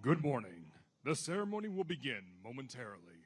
Good morning. The ceremony will begin momentarily.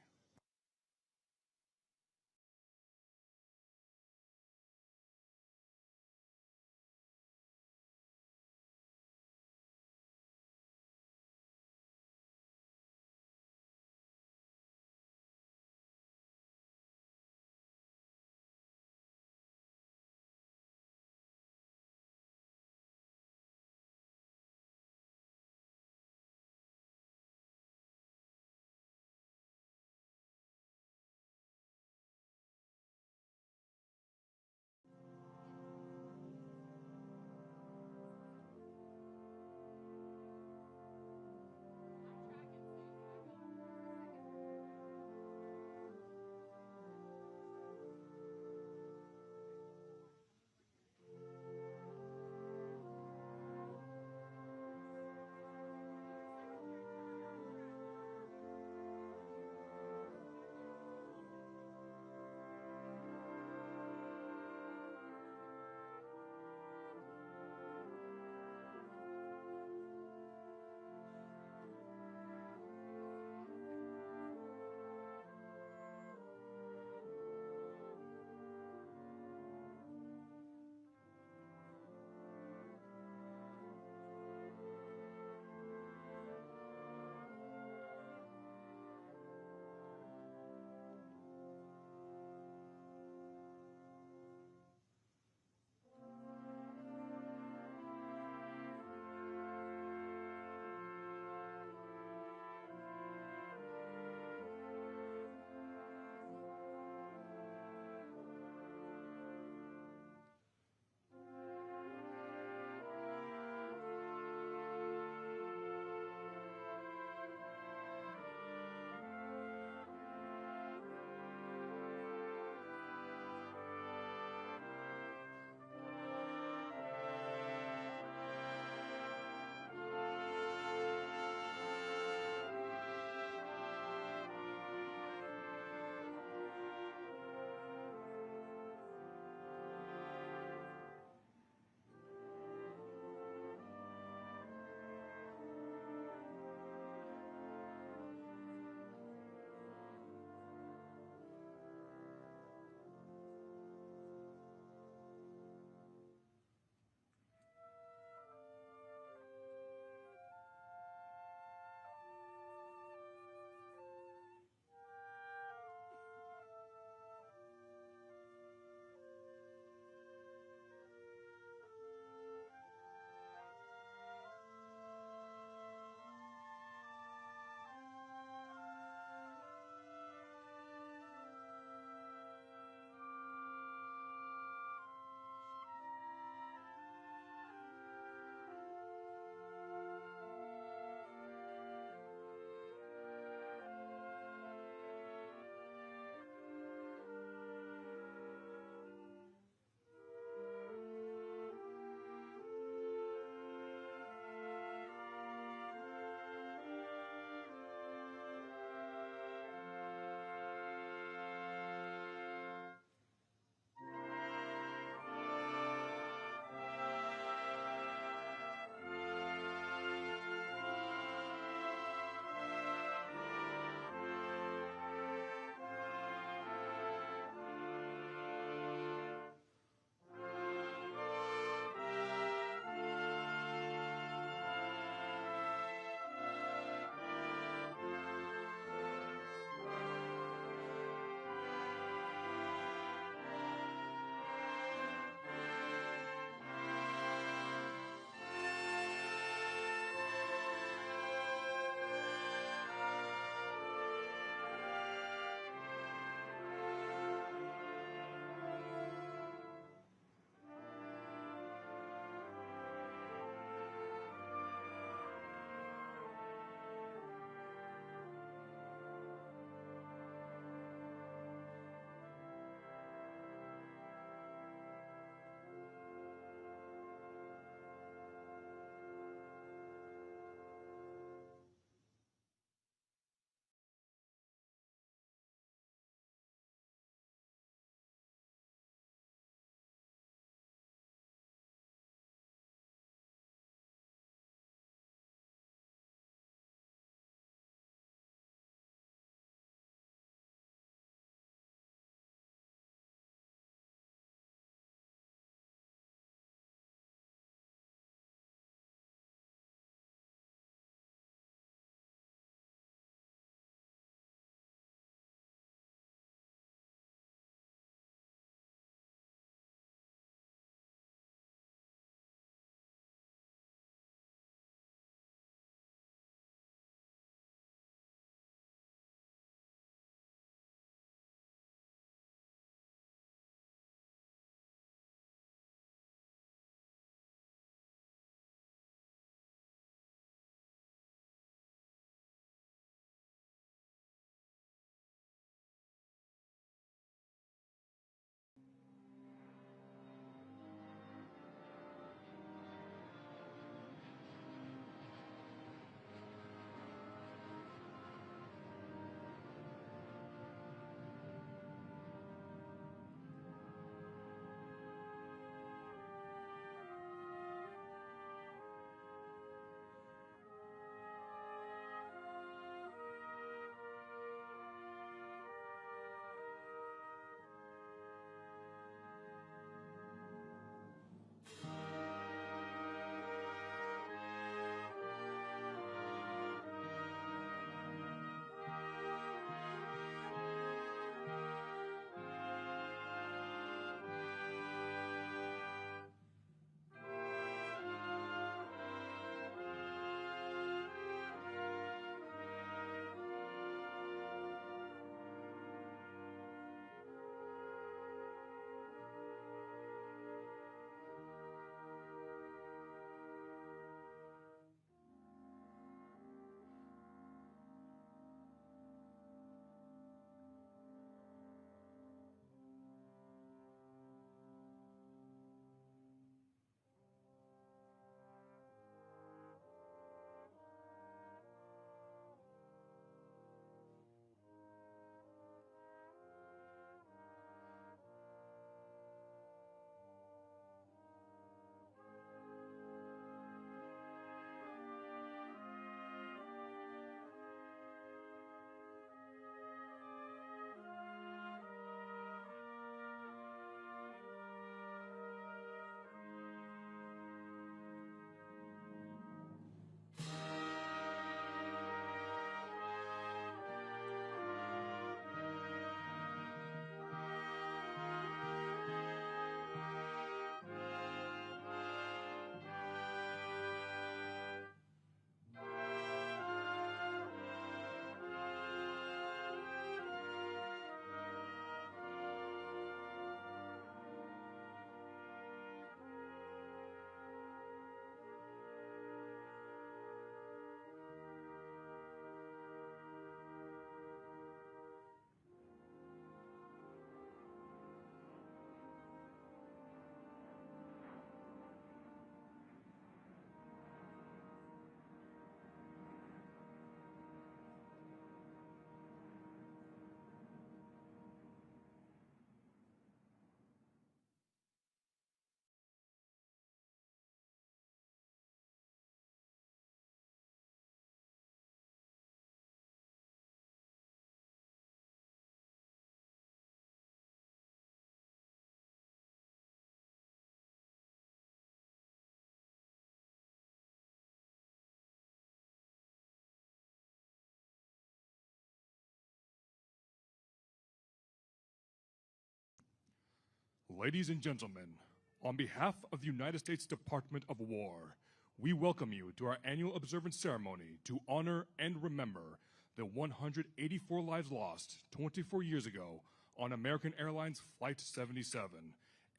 Ladies and gentlemen, on behalf of the United States Department of War, we welcome you to our annual observance ceremony to honor and remember the 184 lives lost 24 years ago on American Airlines Flight 77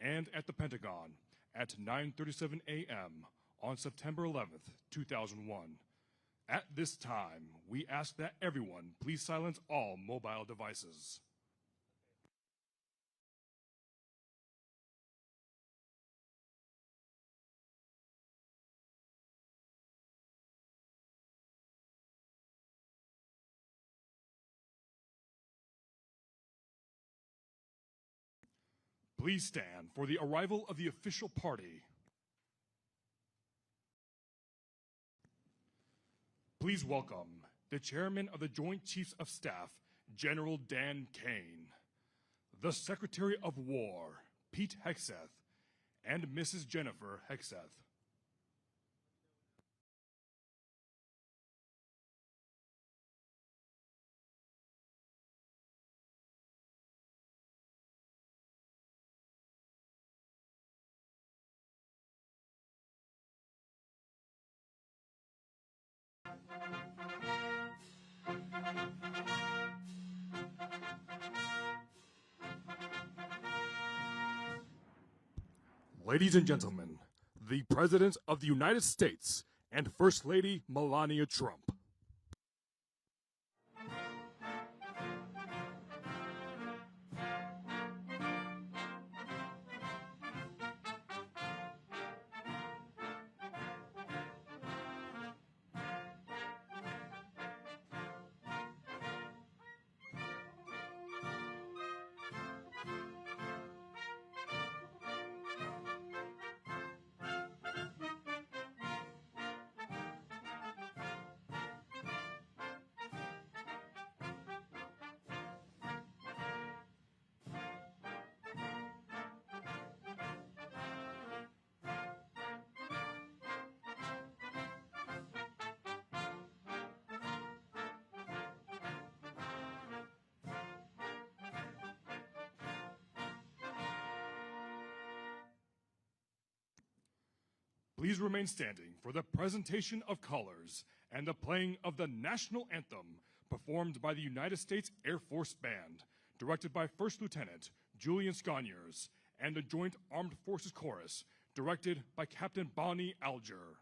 and at the Pentagon at 9:37 a.m. on September 11th, 2001. At this time, we ask that everyone please silence all mobile devices. Please stand for the arrival of the official party. Please welcome the Chairman of the Joint Chiefs of Staff, General Dan Kane, the Secretary of War, Pete Hegseth, and Mrs. Jennifer Hegseth. Ladies and gentlemen, the President of the United States and First Lady Melania Trump. Please remain standing for the presentation of colors and the playing of the national anthem performed by the United States Air Force Band, directed by First Lieutenant Julian Sconiers, and the Joint Armed Forces Chorus, directed by Captain Bonnie Alger.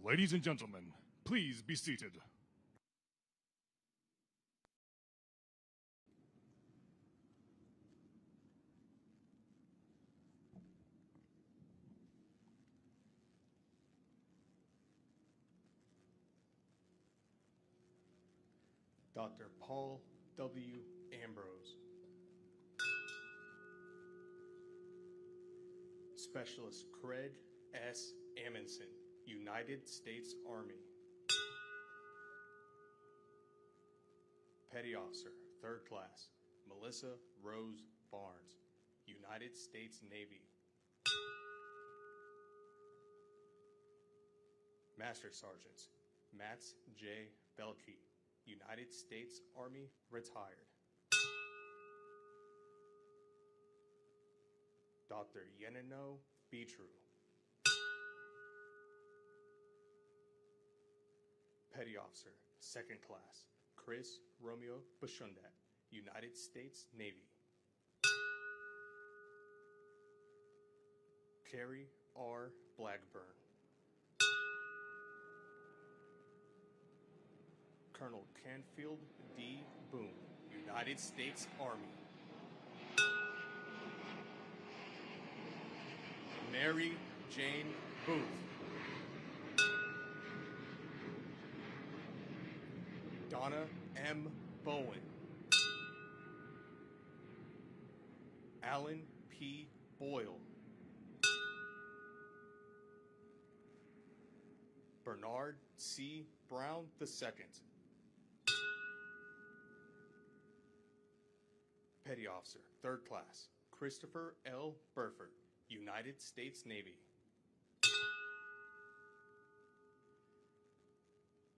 Ladies and gentlemen, please be seated. Dr. Paul W. Ambrose. Specialist Craig S. Amundsen, United States Army. Petty Officer, 3rd Class, Melissa Rose Barnes, United States Navy. Master Sergeants, Mats J. Belkey, United States Army, retired. Dr. Yenino Beatru. Petty Officer, 2nd Class, Chris Romeo Bashundat, United States Navy. Carrie R. Blackburn. Colonel Canfield D. Boone, United States Army. Mary Jane Booth. Donna M. Bowen. Alan P. Boyle. Bernard C. Brown II. Petty Officer, 3rd Class, Christopher L. Burford, United States Navy.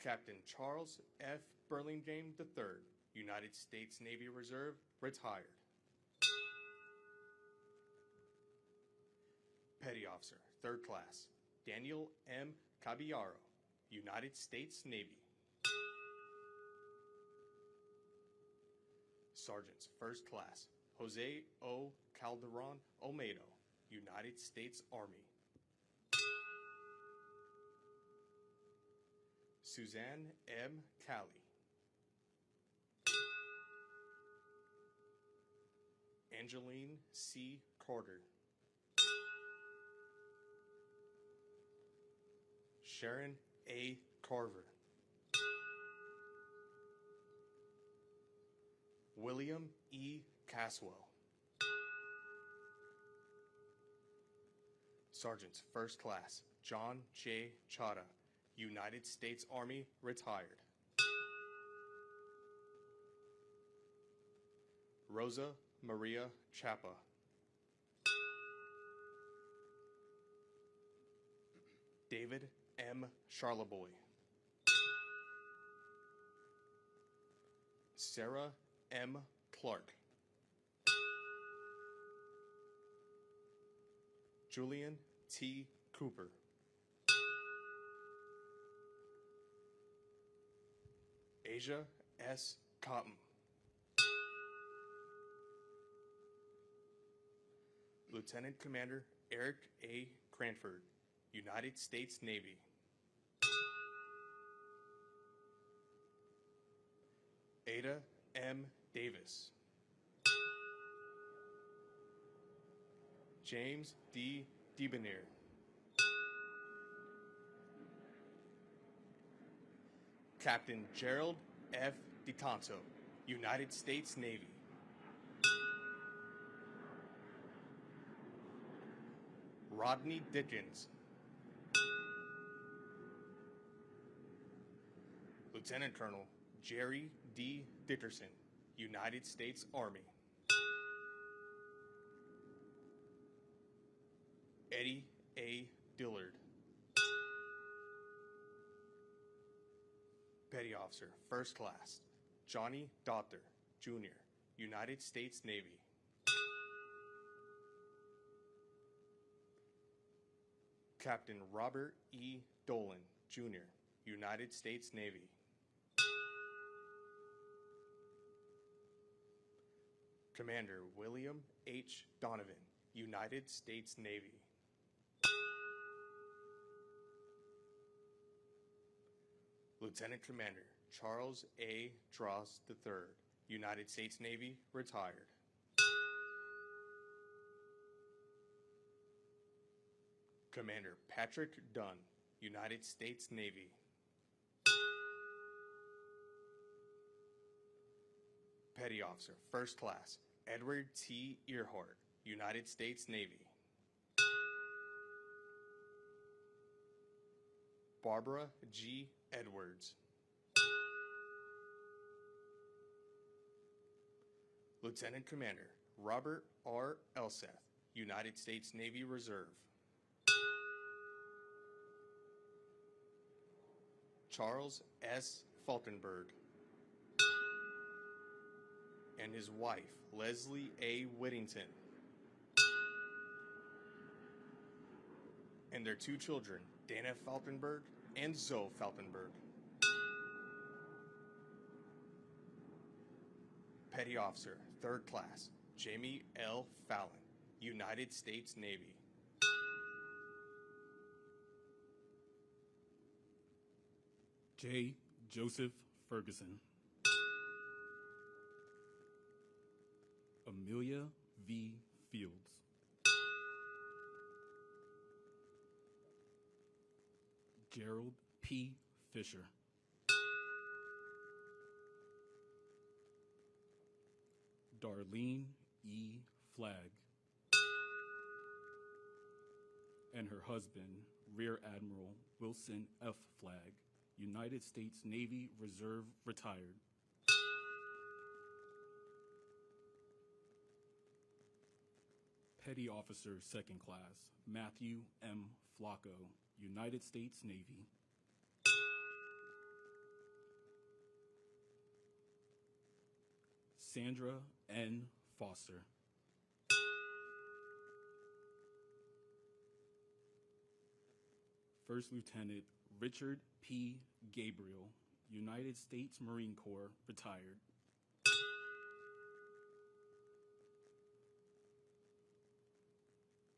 Captain Charles F. Burlingame III, United States Navy Reserve, retired. Petty Officer, 3rd Class, Daniel M. Caballero, United States Navy. Sergeants, 1st Class, Jose O. Calderon Olmedo, United States Army. Suzanne M. Calley. Angeline C. Carter. Sharon A. Carver. William E. Caswell. Sergeants, 1st Class, John J. Chada, United States Army, retired. Rosa Maria Chapa. David M. Charleboy. Sarah M. Clark. Julian T. Cooper. Asia S. Cotton. Lieutenant Commander Eric A. Cranford, United States Navy. Ada M. Davis. James D. Debonair. Captain Gerald F. DiTanto, United States Navy. Rodney Dickens. Lieutenant Colonel Jerry D. Dickerson, United States Army. Eddie A. Dillard. Petty Officer, 1st Class, Johnny Dotter, Jr., United States Navy. Captain Robert E. Dolan, Jr., United States Navy. Commander William H. Donovan, United States Navy. Lieutenant Commander Charles A. Dross III, United States Navy, retired. Commander Patrick Dunn, United States Navy. Petty Officer, First Class, Edward T. Earhart, United States Navy. Barbara G. Edwards. Lieutenant Commander Robert R. Elseth, United States Navy Reserve. Charles S. Falkenberg and his wife, Leslie A. Whittington, and their two children, Dana Falkenberg and Zoe Falkenberg. Petty Officer, Third Class, Jamie L. Fallon, United States Navy. J. Joseph Ferguson. Amelia V. Fields. Gerald P. Fisher. Darlene E. Flagg. And her husband, Rear Admiral Wilson F. Flagg, United States Navy Reserve, retired. Petty Officer, Second Class, Matthew M. Flacco, United States Navy. Sandra N. Foster. First Lieutenant Richard P. Gabriel, United States Marine Corps, retired.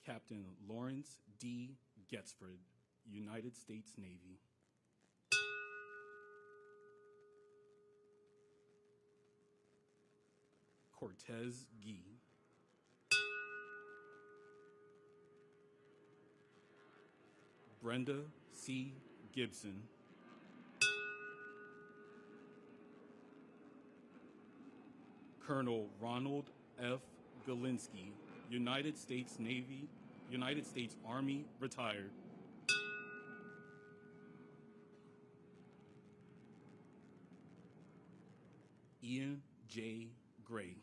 Captain Lawrence D. Getzford, United States Navy. Cortez Gee. Brenda C. Gibson. Colonel Ronald F. Galinsky, United States Navy, United States Army, retired. Ian J. Gray.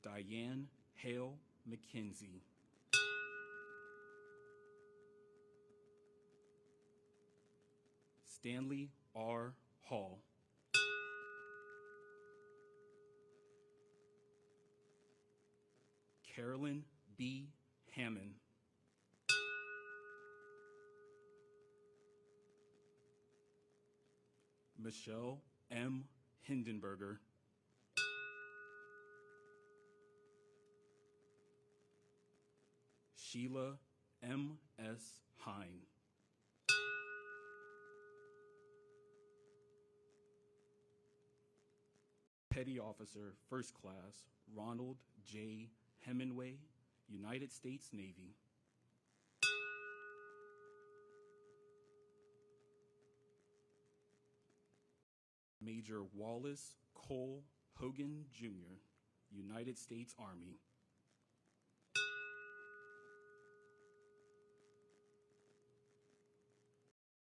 Diane Hale McKenzie. Stanley R. Hall. Carolyn B. Hammond. Michelle M. Hindenburger. Sheila M. S. Hine. Petty Officer, First Class, Ronald J. Hemingway, United States Navy. Major Wallace Cole Hogan, Jr., United States Army.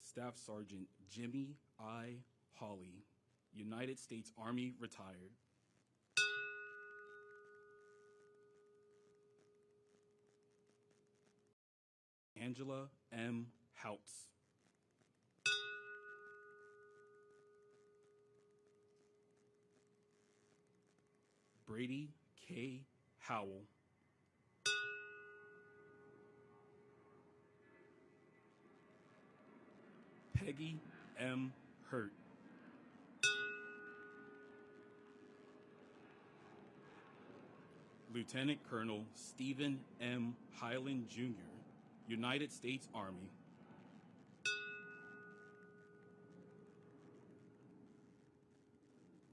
Staff Sergeant Jimmy I. Hawley, United States Army, retired. Angela M. Houts. Brady K. Howell. Peggy M. Hurt. Lieutenant Colonel Stephen M. Highland, Jr., United States Army.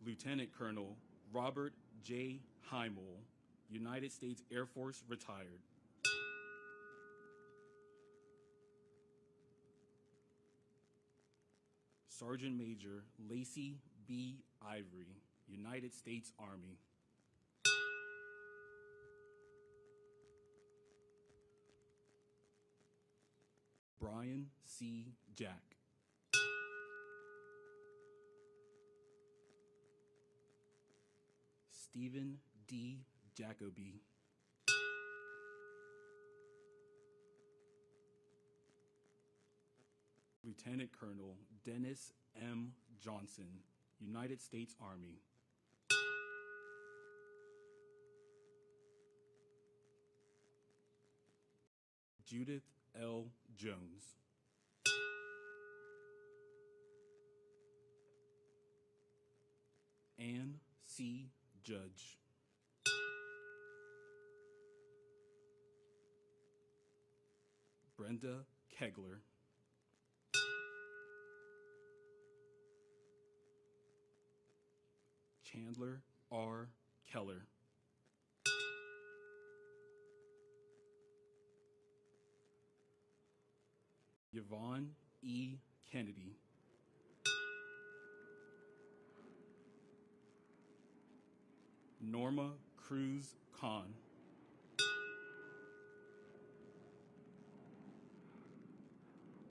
Lieutenant Colonel Robert J. Heimel, United States Air Force, retired. Sergeant Major Lacey B. Ivory, United States Army. Brian C. Jack. Stephen D. Jacoby. Lieutenant Colonel Dennis M. Johnson, United States Army. Judith L. Jones. Ann C. Judge. Brenda Kegler. Chandler R. Keller. Yvonne E. Kennedy. Norma Cruz Khan.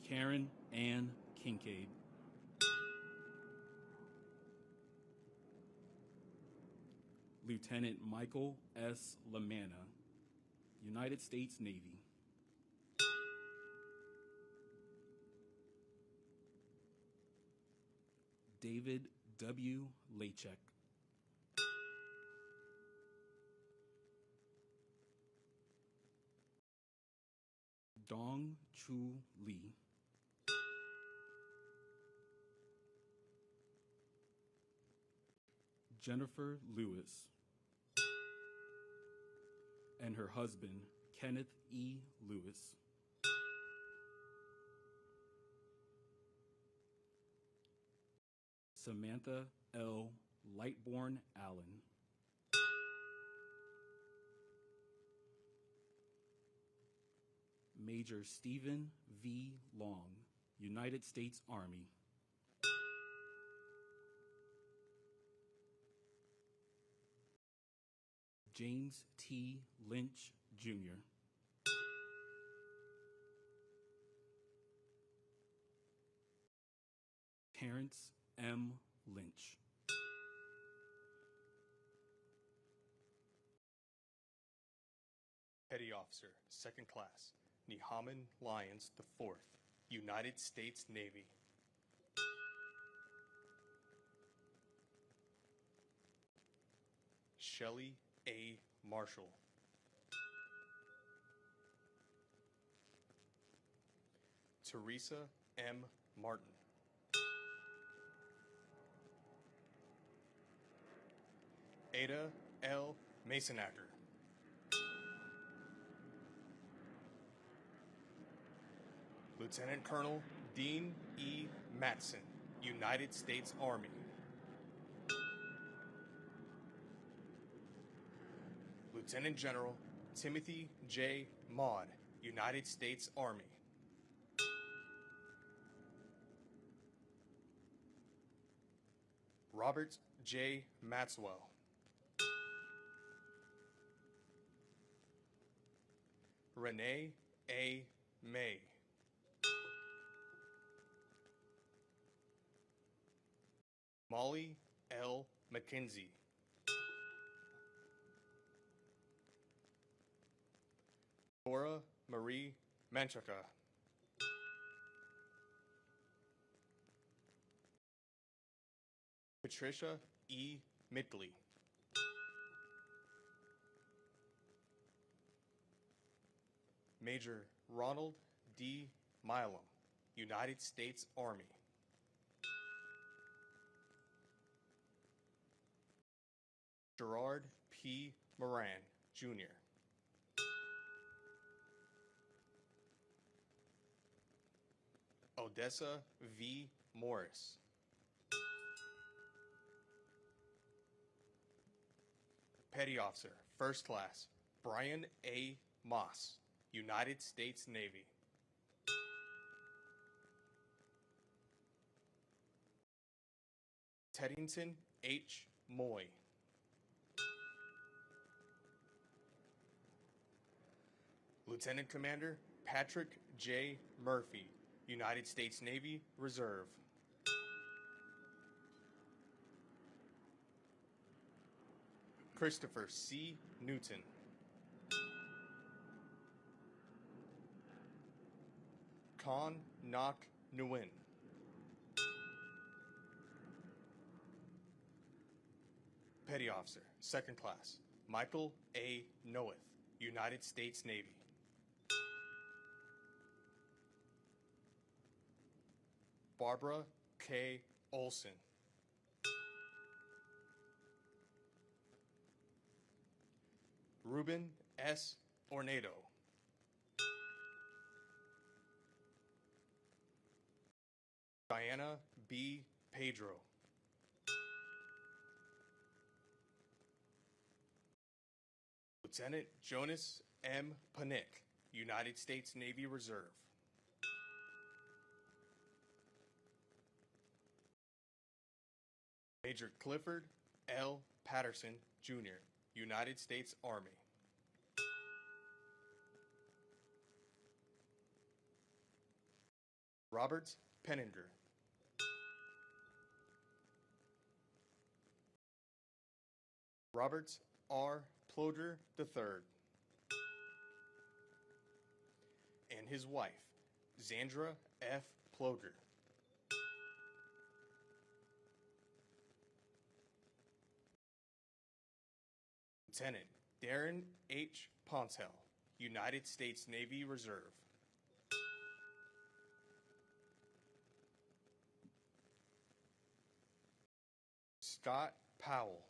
Karen Ann Kincaid. Lieutenant Michael S. Lamanna, United States Navy. David W. Lachek. Dong Chu Lee. Jennifer Lewis. And her husband, Kenneth E. Lewis. Samantha L. Lightborn Allen. Major Stephen V. Long, United States Army. James T. Lynch, Jr. Terrence M. Lynch. Petty Officer, Second Class, Nehaman Lyons IV, United States Navy. Shelley A. Marshall. Teresa M. Martin. Ada L. Masonacker. Lieutenant Colonel Dean E. Matson, United States Army. Lieutenant General Timothy J. Maud, United States Army. Robert J. Maxwell. Renee A. May. Molly L. McKenzie. Dora Marie Manchaka. Patricia E. Midley. Major Ronald D. Milam, United States Army. Gerard P. Moran, Jr. Odessa V. Morris. Petty Officer, First Class, Brian A. Moss, United States Navy. Teddington H. Moy. Lieutenant Commander Patrick J. Murphy, United States Navy Reserve. Christopher C. Newton. Con Nok Nguyen. Petty Officer, Second Class, Michael A. Noeth, United States Navy. Barbara K. Olson. Ruben S. Ornado. Diana B. Pedro. Lieutenant Jonas M. Panick, United States Navy Reserve. Major Clifford L. Patterson, Jr., United States Army. Robert Penninger. Robert R. Ploder III. And his wife, Zandra F. Ploder. Lieutenant Darren H. Pontel, United States Navy Reserve. Scott Powell.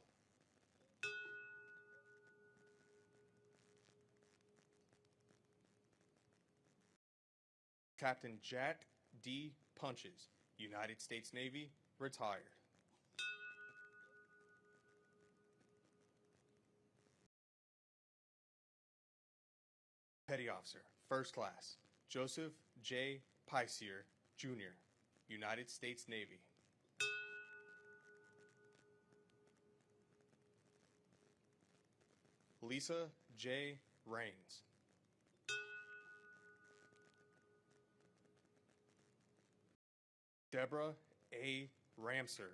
Captain Jack D. Punches, United States Navy, retired. Petty Officer, First Class, Joseph J. Piesier, Jr., United States Navy. Lisa J. Rains. Deborah A. Ramser.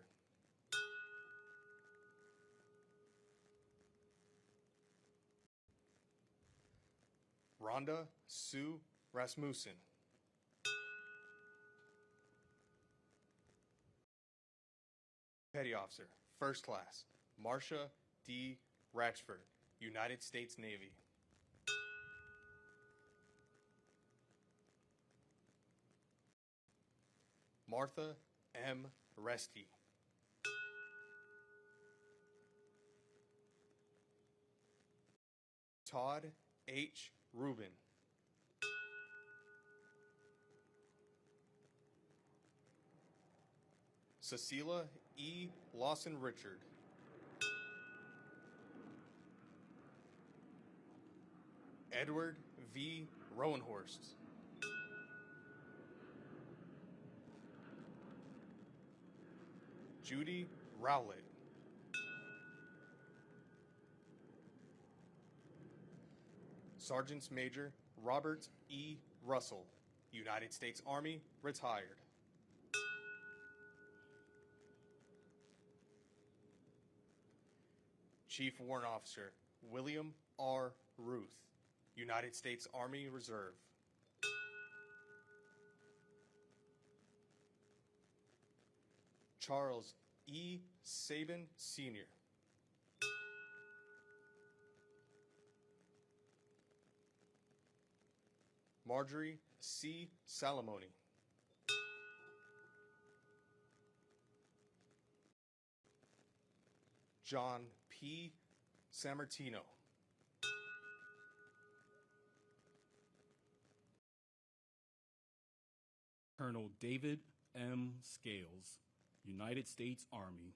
Rhonda Sue Rasmussen. Petty Officer, First Class, Marcia D. Ratchford, United States Navy. Martha M. Resty. Todd H. Rubin. Cecilia E. Lawson Richard. Edward V. Rowenhorst. Judy Rowlett. Sergeant Major Robert E. Russell, United States Army, retired. Chief Warrant Officer William R. Ruth, United States Army Reserve. Charles E. Sabin, Sr. Marjorie C. Salamoni. John P. Sammartino. Colonel David M. Scales, United States Army.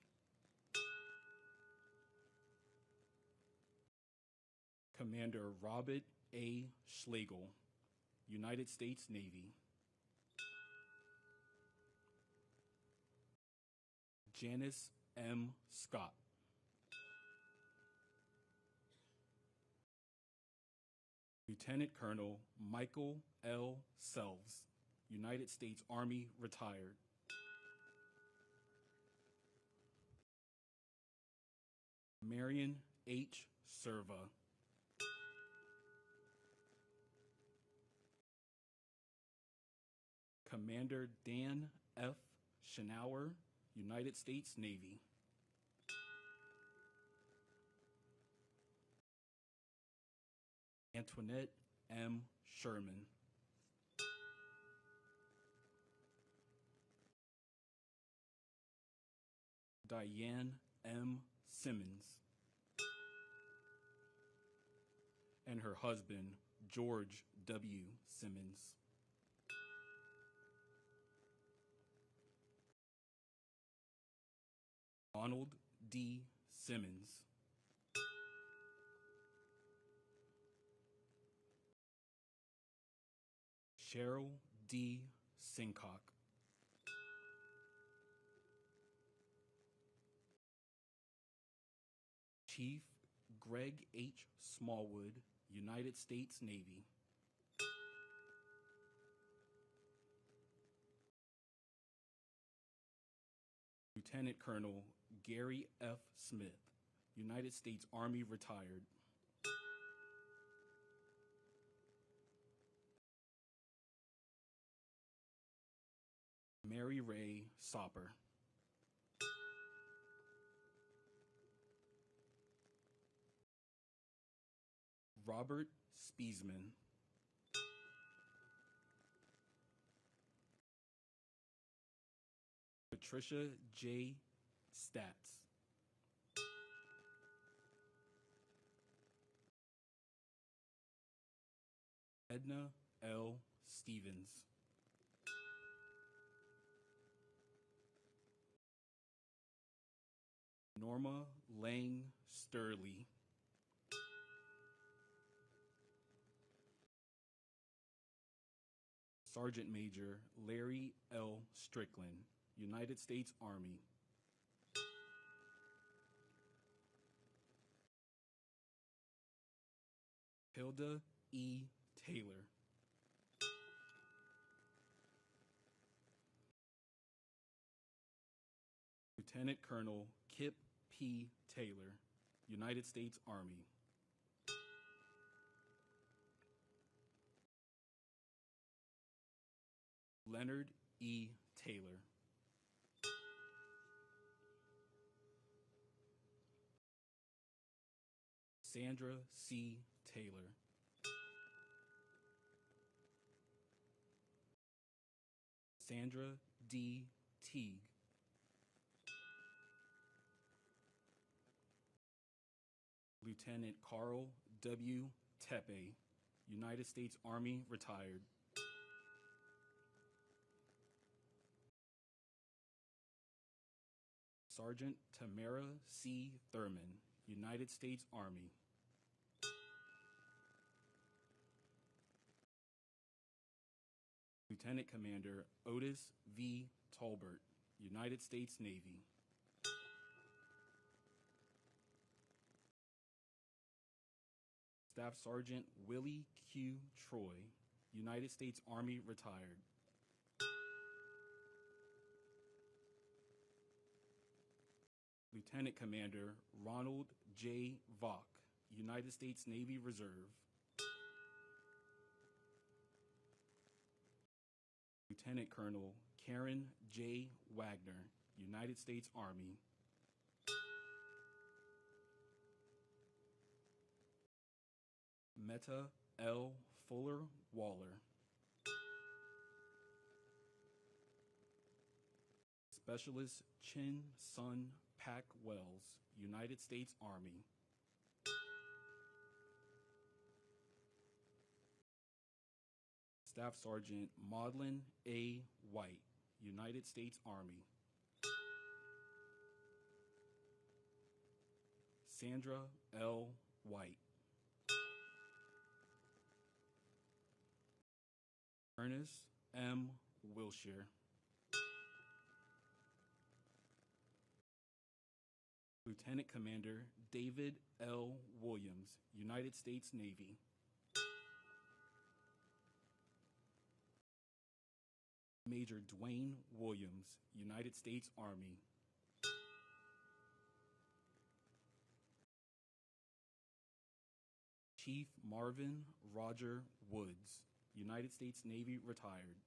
Commander Robert A. Schlegel, United States Navy. Janice M. Scott. Lieutenant Colonel Michael L. Selves, United States Army, retired. Marion H. Serva. Commander Dan F. Schnauer, United States Navy. Antoinette M. Sherman. Diane M. Simmons. And her husband, George W. Simmons. Donald D. Simmons. Cheryl D. Sincock. Chief Greg H. Smallwood, United States Navy. Lieutenant Colonel Gary F. Smith, United States Army, retired. Mary Ray Sopper. Robert Spiesman. Patricia J. Statz. Edna L. Stevens. Norma Lang Sturley. Sergeant Major Larry L. Strickland, United States Army. Hilda E. Taylor. Lieutenant Colonel Kip P. Taylor, United States Army. Leonard E. Taylor. Sandra C. Taylor. Sandra D. Teague. Lieutenant Carl W. Tepe, United States Army, retired. Sergeant Tamara C. Thurman, United States Army. Lieutenant Commander Otis V. Tolbert, United States Navy. Staff Sergeant Willie Q. Troy, United States Army, retired. Lieutenant Commander Ronald J. Vaughn, United States Navy Reserve. Lieutenant Colonel Karen J. Wagner, United States Army. Meta L. Fuller Waller. Specialist Chin Sun Pack Wells, United States Army. Staff Sergeant Maudlin A. White, United States Army. Sandra L. White. Ernest M. Wilshire. Lieutenant Commander David L. Williams, United States Navy. Major Dwayne Williams, United States Army. Chief Marvin Roger Woods, United States Navy, retired.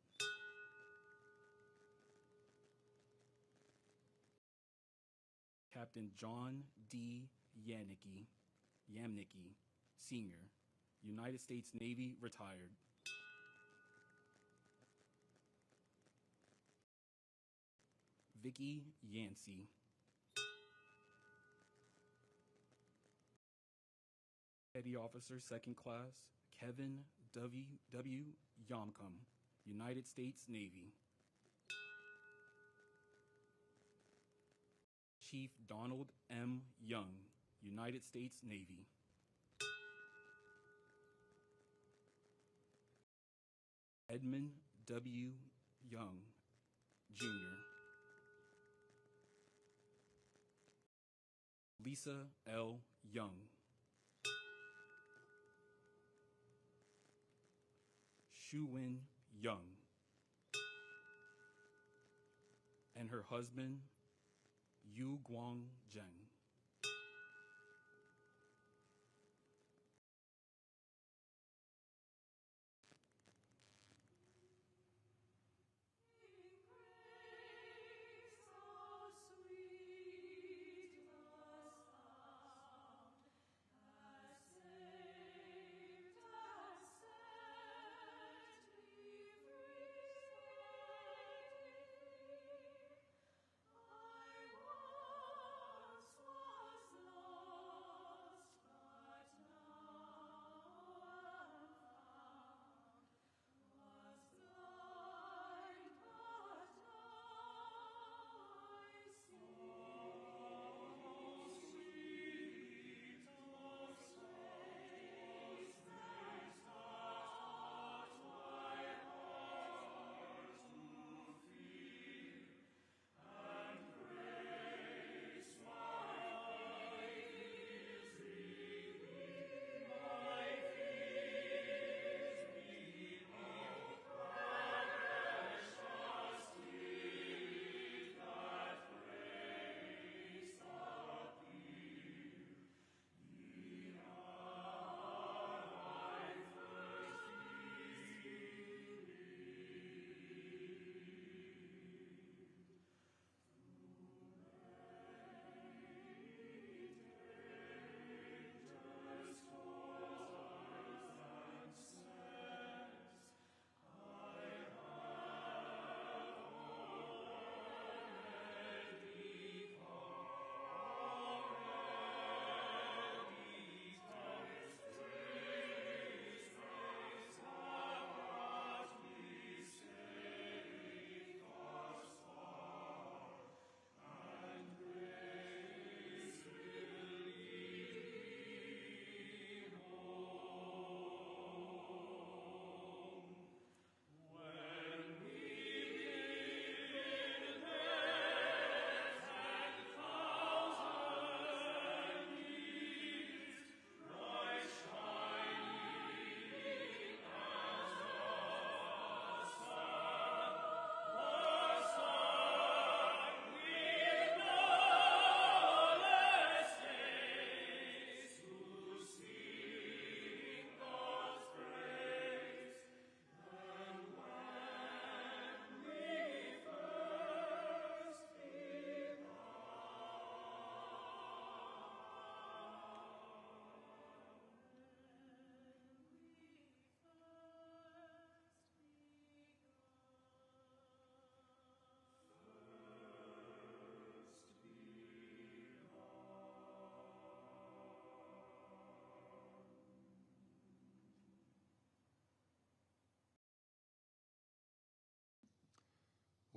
Captain John D. Yamnicki, Sr., United States Navy, retired. Vicky Yancey. Petty Officer, 2nd Class, Kevin W. Yomcom, United States Navy. Chief Donald M. Young, United States Navy. Edmund W. Young, Jr. Lisa L. Young. Shu-Win Young. And her husband, Yu Guang Zheng.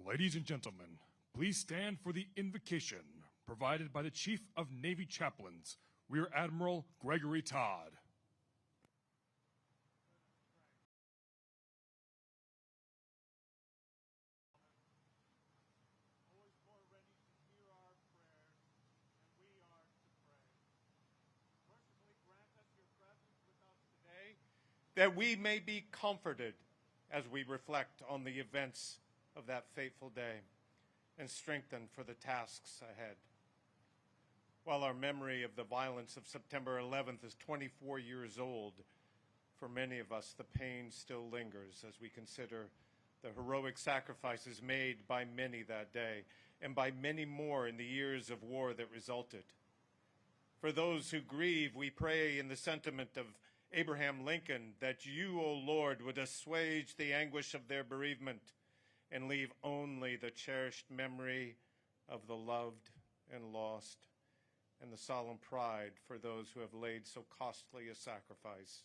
Ladies and gentlemen, please stand for the invocation provided by the Chief of Navy Chaplains, Rear Admiral Gregory Todd. That we may be comforted as we reflect on the events of that fateful day and strengthened for the tasks ahead. While our memory of the violence of September 11th is 24 years old, for many of us the pain still lingers as we consider the heroic sacrifices made by many that day and by many more in the years of war that resulted. For those who grieve, we pray in the sentiment of Abraham Lincoln that you, O Lord, would assuage the anguish of their bereavement and leave only the cherished memory of the loved and lost and the solemn pride for those who have laid so costly a sacrifice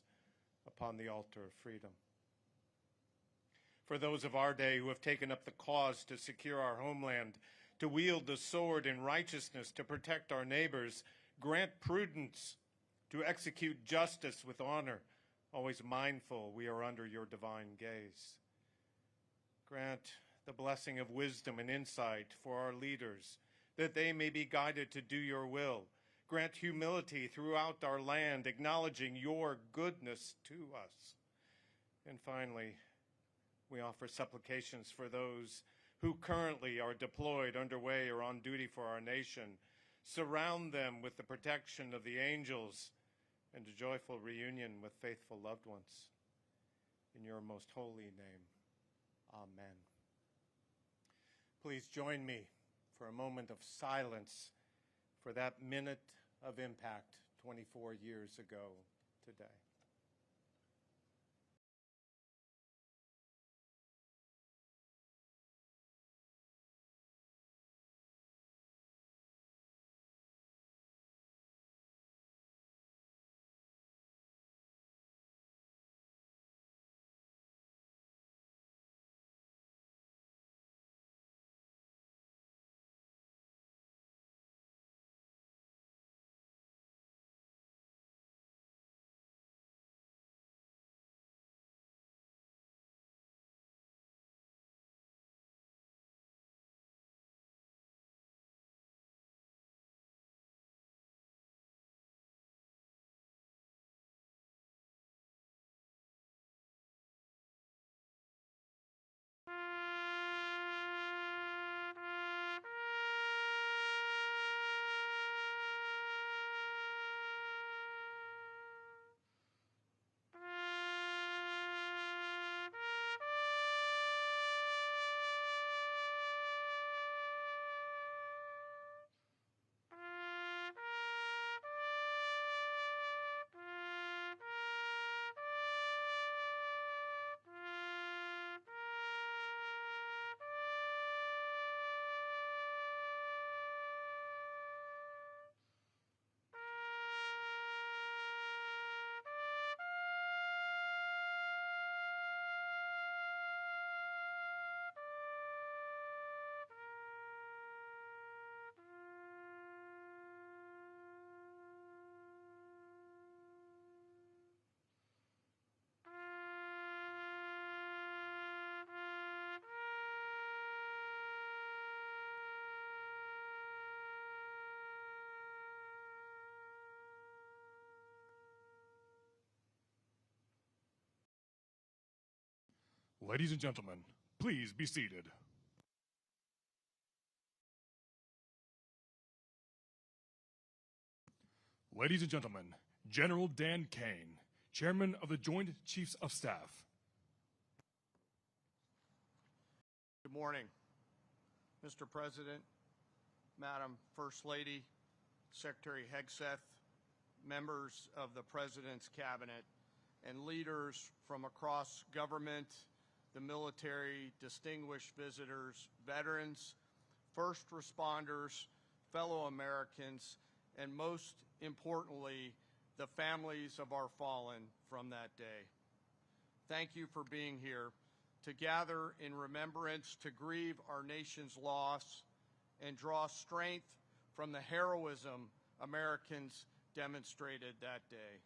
upon the altar of freedom. For those of our day who have taken up the cause to secure our homeland, to wield the sword in righteousness to protect our neighbors, grant prudence to execute justice with honor, always mindful we are under your divine gaze. Grant the blessing of wisdom and insight for our leaders, that they may be guided to do your will. Grant humility throughout our land, acknowledging your goodness to us. And finally, we offer supplications for those who currently are deployed, underway, or on duty for our nation. Surround them with the protection of the angels and a joyful reunion with faithful loved ones. In your most holy name, amen. Please join me for a moment of silence for that minute of impact 24 years ago today. Ladies and gentlemen, please be seated. Ladies and gentlemen, General Dan Kane, Chairman of the Joint Chiefs of Staff. Good morning, Mr. President, Madam First Lady, Secretary Hegseth, members of the President's Cabinet, and leaders from across government, the military, distinguished visitors, veterans, first responders, fellow Americans, and most importantly, the families of our fallen from that day. Thank you for being here to gather in remembrance, to grieve our nation's loss, and draw strength from the heroism Americans demonstrated that day.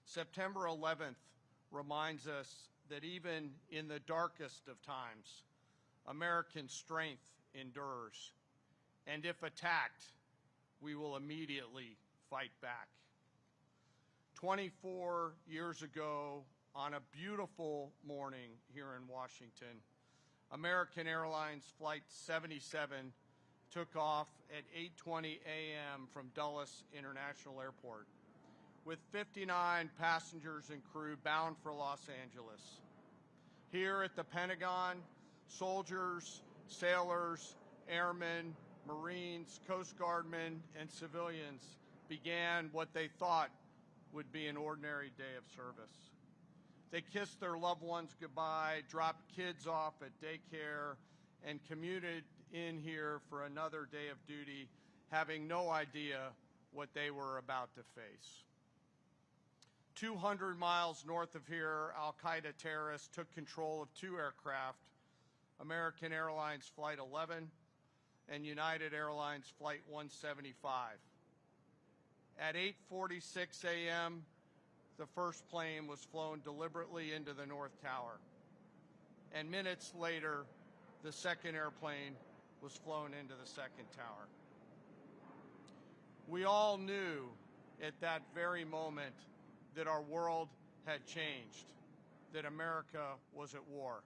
September 11th reminds us that even in the darkest of times, American strength endures, and if attacked, we will immediately fight back. 24 years ago, on a beautiful morning here in Washington, American Airlines Flight 77 took off at 8:20 a.m. from Dulles International Airport with 59 passengers and crew bound for Los Angeles. Here at the Pentagon, soldiers, sailors, airmen, Marines, Coast Guardmen, and civilians began what they thought would be an ordinary day of service. They kissed their loved ones goodbye, dropped kids off at daycare, and commuted in here for another day of duty, having no idea what they were about to face. 200 miles north of here, Al-Qaeda terrorists took control of two aircraft, American Airlines Flight 11 and United Airlines Flight 175. At 8:46 a.m., the first plane was flown deliberately into the North Tower. And minutes later, the second airplane was flown into the second tower. We all knew at that very moment that our world had changed, that America was at war.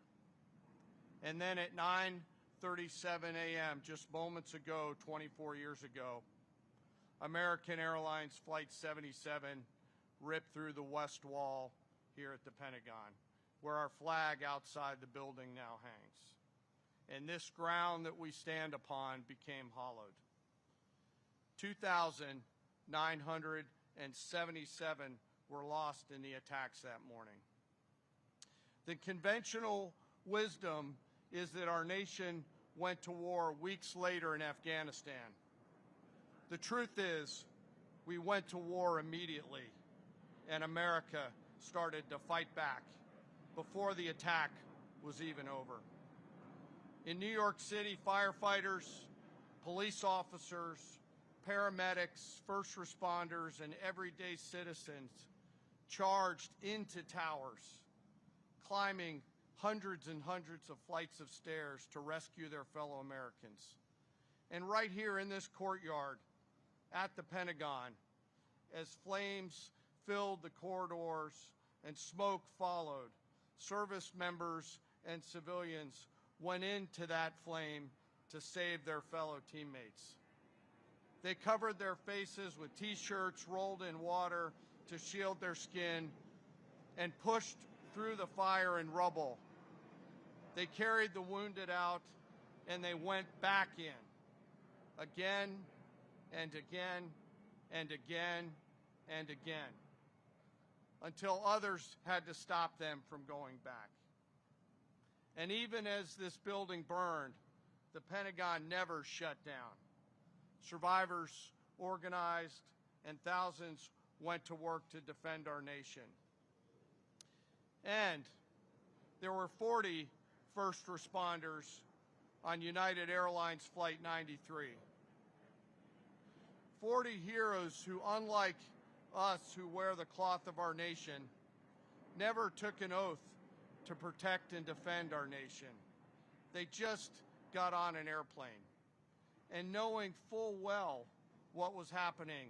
And then at 9:37 a.m., just moments ago, 24 years ago, American Airlines Flight 77 ripped through the west wall here at the Pentagon, where our flag outside the building now hangs. And this ground that we stand upon became hollowed. 2,977 were lost in the attacks that morning. The conventional wisdom is that our nation went to war weeks later in Afghanistan. The truth is, we went to war immediately, and America started to fight back before the attack was even over. In New York City, firefighters, police officers, paramedics, first responders, and everyday citizens charged into towers, climbing hundreds and hundreds of flights of stairs to rescue their fellow Americans. And right here in this courtyard at the Pentagon, as flames filled the corridors and smoke followed, service members and civilians went into that flame to save their fellow teammates. They covered their faces with T-shirts rolled in water to shield their skin and pushed through the fire and rubble. They carried the wounded out and they went back in again and again and again and again until others had to stop them from going back. And even as this building burned, the Pentagon never shut down. Survivors organized and thousands went to work to defend our nation. And there were 40 first responders on United Airlines Flight 93. 40 heroes who, unlike us who wear the cloth of our nation, never took an oath to protect and defend our nation. They just got on an airplane. And knowing full well what was happening,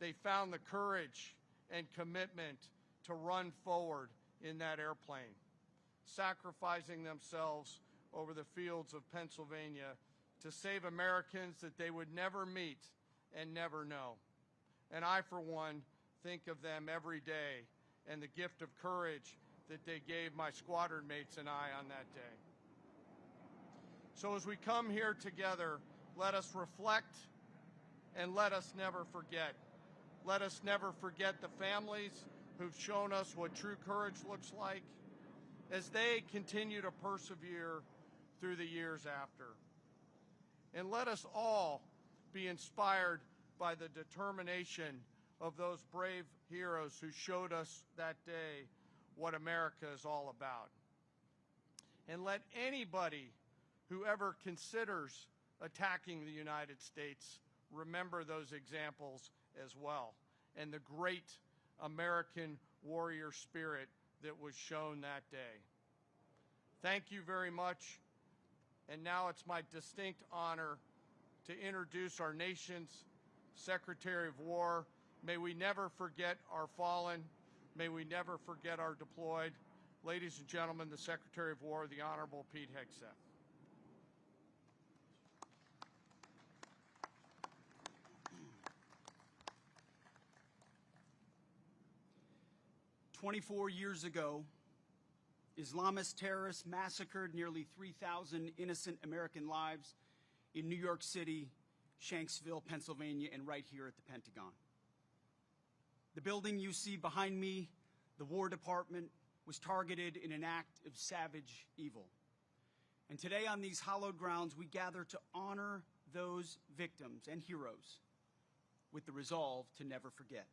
they found the courage and commitment to run forward in that airplane, sacrificing themselves over the fields of Pennsylvania to save Americans that they would never meet and never know. And I, for one, think of them every day and the gift of courage that they gave my squadron mates and I on that day. So as we come here together, let us reflect and let us never forget. Let us never forget the families who've shown us what true courage looks like as they continue to persevere through the years after. And let us all be inspired by the determination of those brave heroes who showed us that day what America is all about. And let anybody who ever considers attacking the United States remember those examples as well, and the great American warrior spirit that was shown that day. Thank you very much. And now it's my distinct honor to introduce our nation's Secretary of War. May we never forget our fallen. May we never forget our deployed. Ladies and gentlemen, the Secretary of War, the Honorable Pete Hegseth. 24 years ago, Islamist terrorists massacred nearly 3,000 innocent American lives in New York City, Shanksville, Pennsylvania, and right here at the Pentagon. The building you see behind me, the War Department, was targeted in an act of savage evil. And today on these hallowed grounds, we gather to honor those victims and heroes with the resolve to never forget.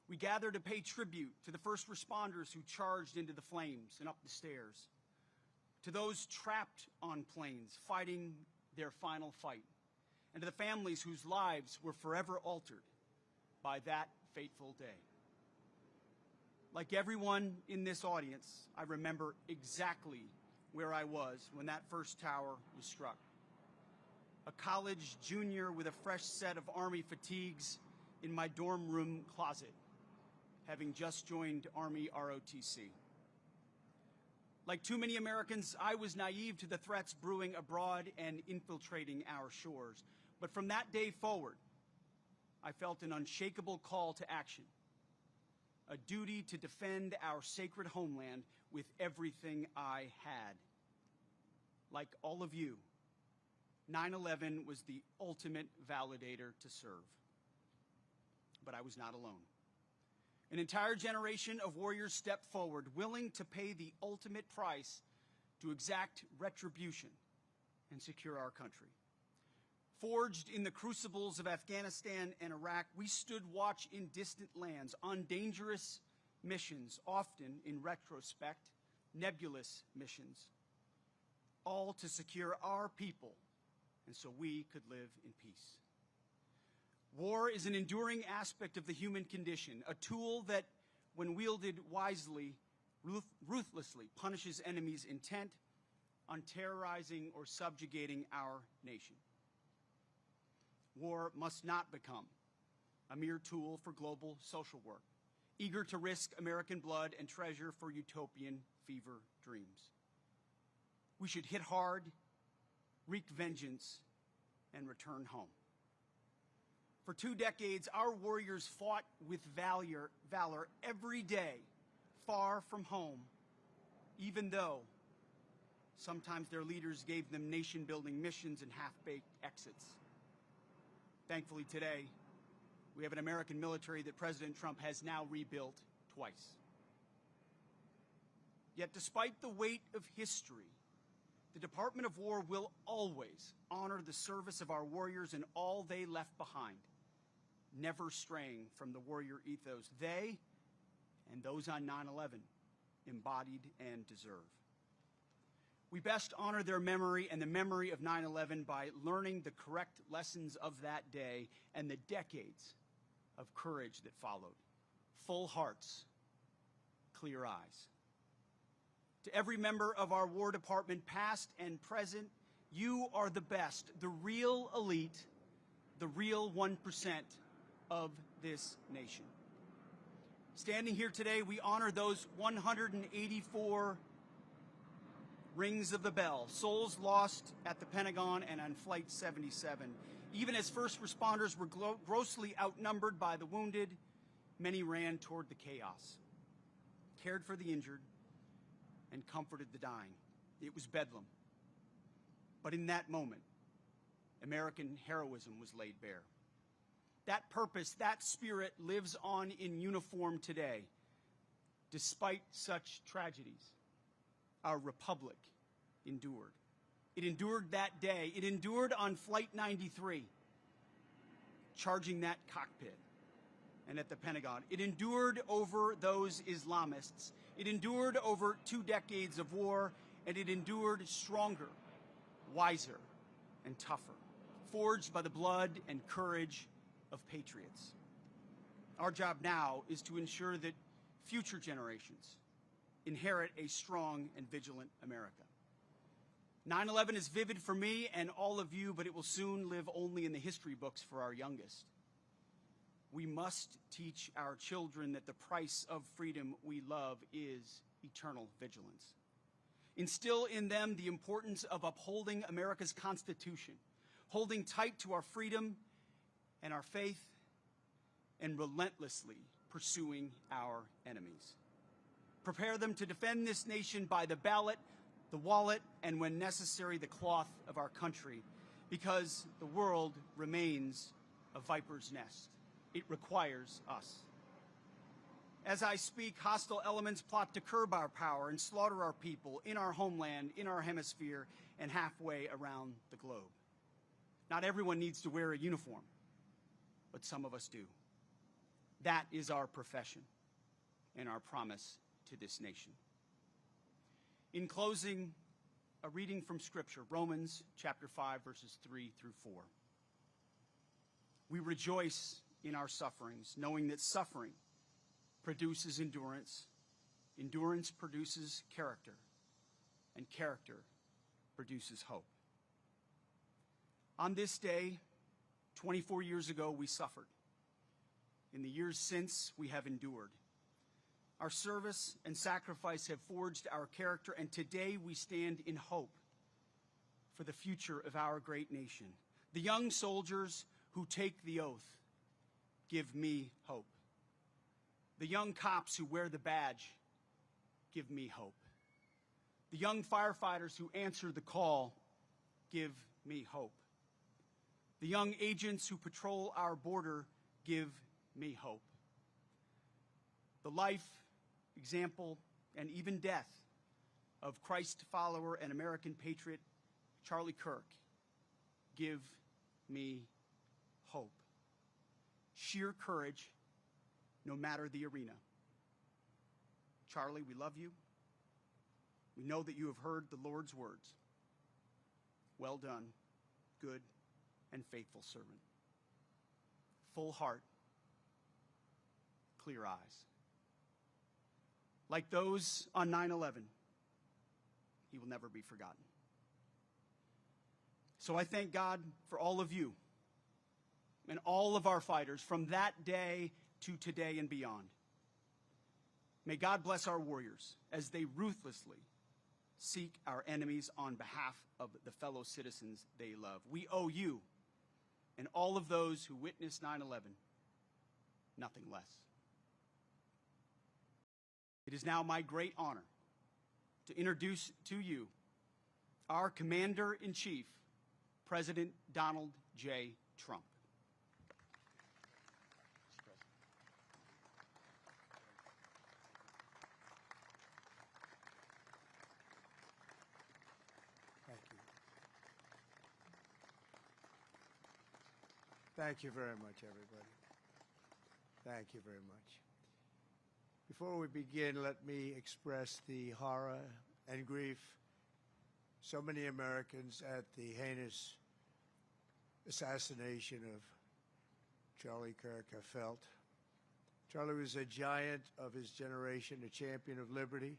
We gather to pay tribute to the first responders who charged into the flames and up the stairs, to those trapped on planes fighting their final fight, and to the families whose lives were forever altered by that fateful day. Like everyone in this audience, I remember exactly where I was when that first tower was struck. A college junior with a fresh set of Army fatigues in my dorm room closet, having just joined Army ROTC. Like too many Americans, I was naive to the threats brewing abroad and infiltrating our shores. But from that day forward, I felt an unshakable call to action, a duty to defend our sacred homeland with everything I had. Like all of you, 9/11 was the ultimate validator to serve. But I was not alone. An entire generation of warriors stepped forward, willing to pay the ultimate price to exact retribution and secure our country. Forged in the crucibles of Afghanistan and Iraq, we stood watch in distant lands on dangerous missions, often, in retrospect, nebulous missions, all to secure our people and so we could live in peace. War is an enduring aspect of the human condition, a tool that, when wielded wisely, ruthlessly punishes enemies intent on terrorizing or subjugating our nation. War must not become a mere tool for global social work, eager to risk American blood and treasure for utopian fever dreams. We should hit hard, wreak vengeance, and return home. For 2 decades, our warriors fought with valor every day, far from home, even though sometimes their leaders gave them nation-building missions and half-baked exits. Thankfully today, we have an American military that President Trump has now rebuilt twice. Yet despite the weight of history, the Department of War will always honor the service of our warriors and all they left behind, never straying from the warrior ethos they and those on 9/11 embodied and deserve. We best honor their memory and the memory of 9/11 by learning the correct lessons of that day and the decades of courage that followed. Full hearts, clear eyes. To every member of our War Department, past and present, you are the best, the real elite, the real 1% of this nation. Standing here today, we honor those 184 rings of the bell, souls lost at the Pentagon and on Flight 77. Even as first responders were grossly outnumbered by the wounded, many ran toward the chaos, cared for the injured, and comforted the dying. It was bedlam. But in that moment, American heroism was laid bare. That purpose, that spirit lives on in uniform today. Despite such tragedies, our republic endured. It endured that day. It endured on Flight 93, charging that cockpit and at the Pentagon. It endured over those Islamists. It endured over 2 decades of war, and it endured stronger, wiser, and tougher, forged by the blood and courage of patriots. Our job now is to ensure that future generations inherit a strong and vigilant America. 9/11 is vivid for me and all of you, but it will soon live only in the history books for our youngest. We must teach our children that the price of freedom we love is eternal vigilance. Instill in them the importance of upholding America's Constitution, holding tight to our freedom and our faith, and relentlessly pursuing our enemies. Prepare them to defend this nation by the ballot, the wallet, and when necessary, the cloth of our country, because the world remains a viper's nest. It requires us. As I speak, hostile elements plot to curb our power and slaughter our people in our homeland, in our hemisphere, and halfway around the globe. Not everyone needs to wear a uniform, but some of us do. That is our profession and our promise to this nation. In closing, a reading from Scripture, Romans chapter 5, verses 3 through 4. We rejoice in our sufferings, knowing that suffering produces endurance, endurance produces character, and character produces hope. On this day, 24 years ago, we suffered. In the years since, we have endured. Our service and sacrifice have forged our character, and today we stand in hope for the future of our great nation. The young soldiers who take the oath give me hope. The young cops who wear the badge give me hope. The young firefighters who answer the call give me hope. The young agents who patrol our border give me hope. The life, example, and even death of Christ follower and American patriot Charlie Kirk give me hope. Sheer courage, no matter the arena. Charlie, we love you. We know that you have heard the Lord's words. Well done, good and faithful servant. Full heart, clear eyes. Like those on 9/11, he will never be forgotten. So I thank God for all of you and all of our fighters from that day to today and beyond. May God bless our warriors as they ruthlessly seek our enemies on behalf of the fellow citizens they love. We owe you and all of those who witnessed 9/11 nothing less. It is now my great honor to introduce to you our Commander-in-Chief, President Donald J. Trump. Thank you. Thank you very much, everybody. Thank you very much. Before we begin, let me express the horror and grief so many Americans at the heinous assassination of Charlie Kirk have felt. Charlie was a giant of his generation, a champion of liberty,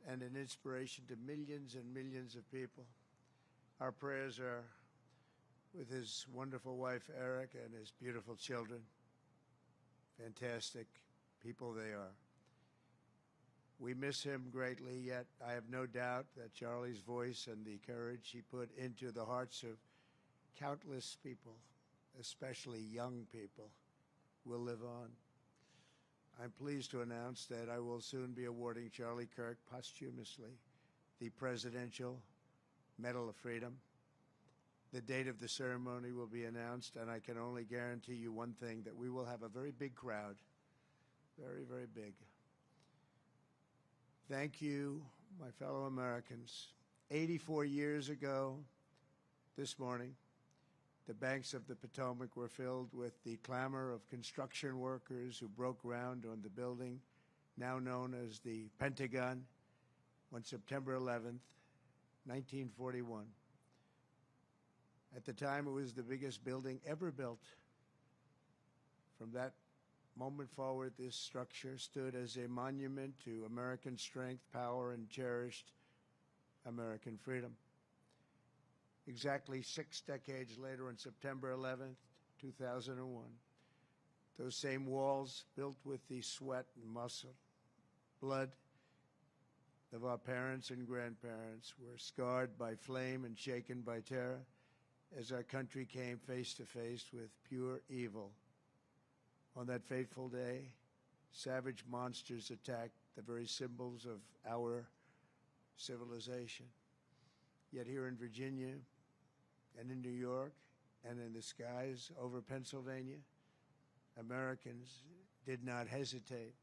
and an inspiration to millions and millions of people. Our prayers are with his wonderful wife, Eric, and his beautiful children. Fantastic people they are. We miss him greatly, yet I have no doubt that Charlie's voice and the courage he put into the hearts of countless people, especially young people, will live on. I'm pleased to announce that I will soon be awarding Charlie Kirk posthumously the Presidential Medal of Freedom. The date of the ceremony will be announced, and I can only guarantee you one thing, that we will have a very big crowd, very, very big. Thank you, my fellow Americans. 84 years ago this morning, the banks of the Potomac were filled with the clamor of construction workers who broke ground on the building now known as the Pentagon. On September 11th, 1941. At the time, it was the biggest building ever built. From that moment forward, this structure stood as a monument to American strength, power, and cherished American freedom. Exactly 6 decades later, on September 11th, 2001, those same walls, built with the sweat and muscle, blood of our parents and grandparents, were scarred by flame and shaken by terror as our country came face to face with pure evil. On that fateful day, savage monsters attacked the very symbols of our civilization. Yet here in Virginia and in New York and in the skies over Pennsylvania, Americans did not hesitate.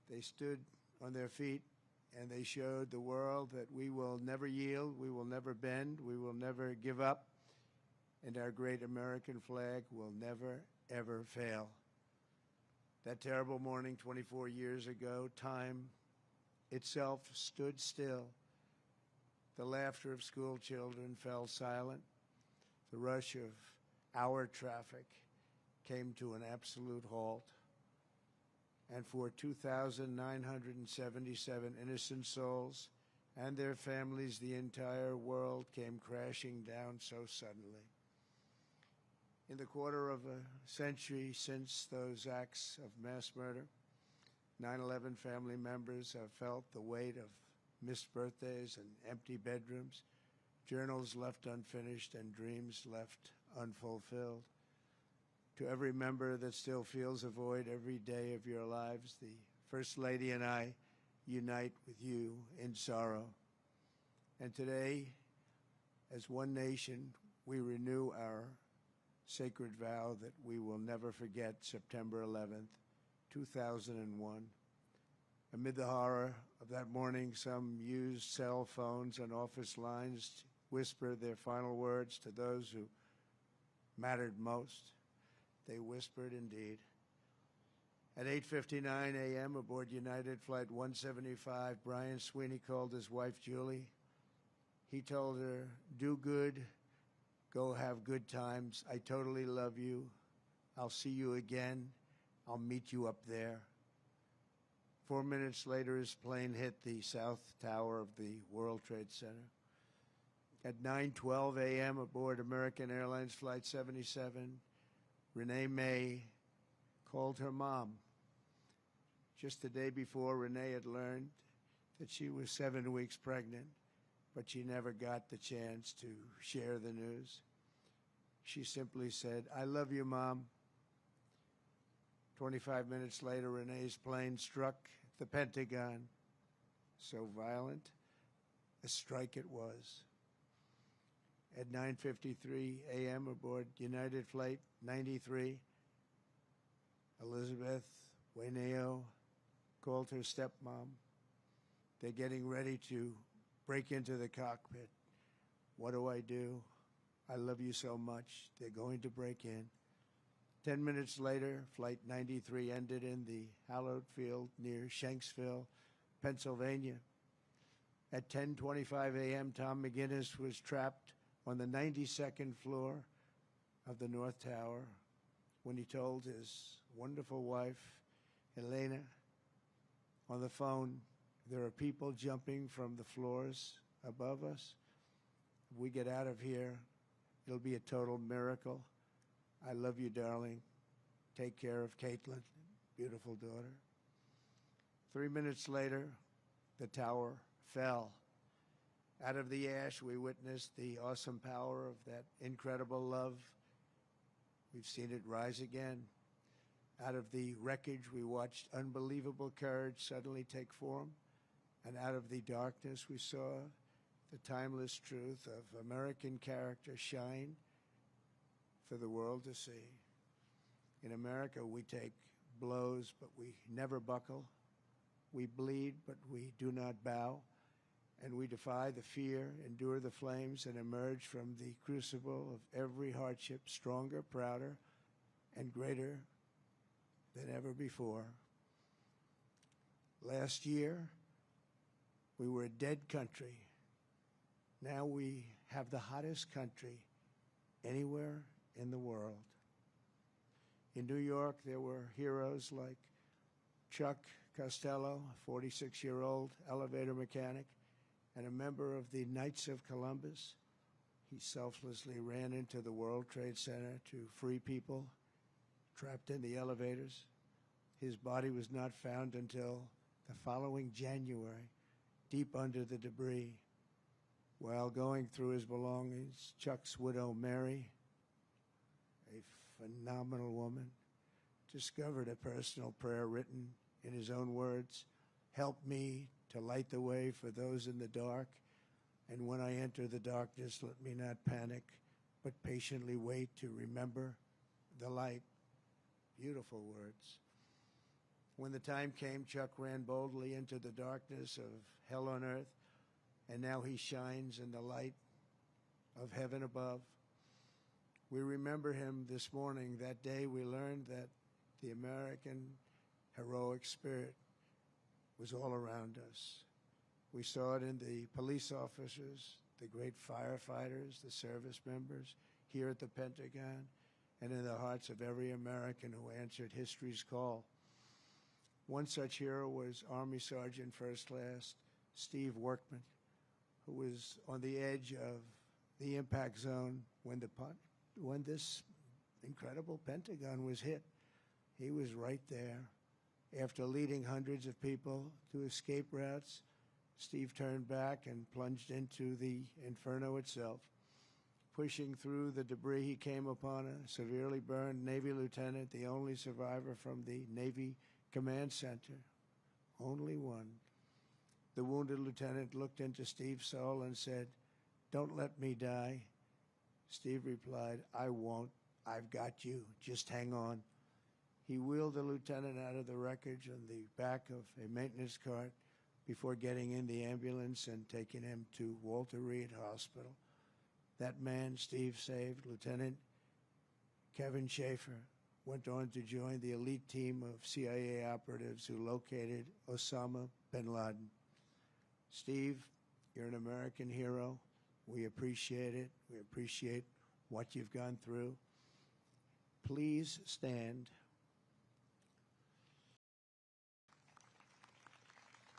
They stood on their feet and they showed the world that we will never yield, we will never bend, we will never give up, and our great American flag will never, ever fail. That terrible morning 24 years ago, time itself stood still. The laughter of school children fell silent. The rush of our traffic came to an absolute halt. And for 2,977 innocent souls and their families, the entire world came crashing down so suddenly. In the quarter of a century since those acts of mass murder, 9/11 family members have felt the weight of missed birthdays and empty bedrooms, journals left unfinished, and dreams left unfulfilled. To every member that still feels a void every day of your lives, the First Lady and I unite with you in sorrow. And today, as one nation, we renew our sacred vow that we will never forget September 11th, 2001. Amid the horror of that morning, some used cell phones and office lines to whisper their final words to those who mattered most. They whispered indeed. At 8:59 a.m. aboard United Flight 175, Brian Sweeney called his wife, Julie. He told her, "Do good. Go have good times. I totally love you. I'll see you again. I'll meet you up there." 4 minutes later, his plane hit the south tower of the World Trade Center. At 9:12 a.m. aboard American Airlines Flight 77, Renee May called her mom. Just the day before, Renee had learned that she was 7 weeks pregnant, but she never got the chance to share the news. She simply said, "I love you, Mom." 25 minutes later, Renee's plane struck the Pentagon. So violent, a strike it was. At 9:53 a.m. aboard United Flight 93, Elizabeth Waineo called her stepmom. They're getting ready to break into the cockpit. What do I do? I love you so much. They're going to break in. 10 minutes later, Flight 93 ended in the hallowed field near Shanksville, Pennsylvania. At 10:25 a.m., Tom McGinnis was trapped on the 92nd floor of the North Tower when he told his wonderful wife, Elena, on the phone, "There are people jumping from the floors above us. If we get out of here, it'll be a total miracle. I love you, darling. Take care of Caitlin, beautiful daughter." 3 minutes later, the tower fell. Out of the ash, we witnessed the awesome power of that incredible love. We've seen it rise again. Out of the wreckage, we watched unbelievable courage suddenly take form. And out of the darkness, we saw the timeless truth of American character shine for the world to see. In America, we take blows, but we never buckle. We bleed, but we do not bow. And we defy the fear, endure the flames, and emerge from the crucible of every hardship stronger, prouder, and greater than ever before. Last year, we were a dead country. Now we have the hottest country anywhere in the world. In New York, there were heroes like Chuck Costello, a 46-year-old elevator mechanic and a member of the Knights of Columbus. He selflessly ran into the World Trade Center to free people trapped in the elevators. His body was not found until the following January, deep under the debris. While going through his belongings, Chuck's widow, Mary, a phenomenal woman, discovered a personal prayer written in his own words, "Help me to light the way for those in the dark, and when I enter the darkness, let me not panic, but patiently wait to remember the light." Beautiful words. When the time came, Chuck ran boldly into the darkness of hell on earth, and now he shines in the light of heaven above. We remember him this morning. That day we learned that the American heroic spirit was all around us. We saw it in the police officers, the great firefighters, the service members here at the Pentagon, and in the hearts of every American who answered history's call. One such hero was Army Sergeant First Class Steve Workman, who was on the edge of the impact zone when this incredible Pentagon was hit. He was right there. After leading hundreds of people to escape routes, Steve turned back and plunged into the inferno itself. Pushing through the debris, he came upon a severely burned Navy lieutenant, the only survivor from the Navy Command Center. Only one. The wounded lieutenant looked into Steve's soul and said, "Don't let me die." Steve replied, "I won't. I've got you. Just hang on." He wheeled the lieutenant out of the wreckage on the back of a maintenance cart before getting in the ambulance and taking him to Walter Reed Hospital. That man Steve saved, Lieutenant Kevin Schaefer, went on to join the elite team of CIA operatives who located Osama bin Laden. Steve, you're an American hero. We appreciate it. We appreciate what you've gone through. Please stand.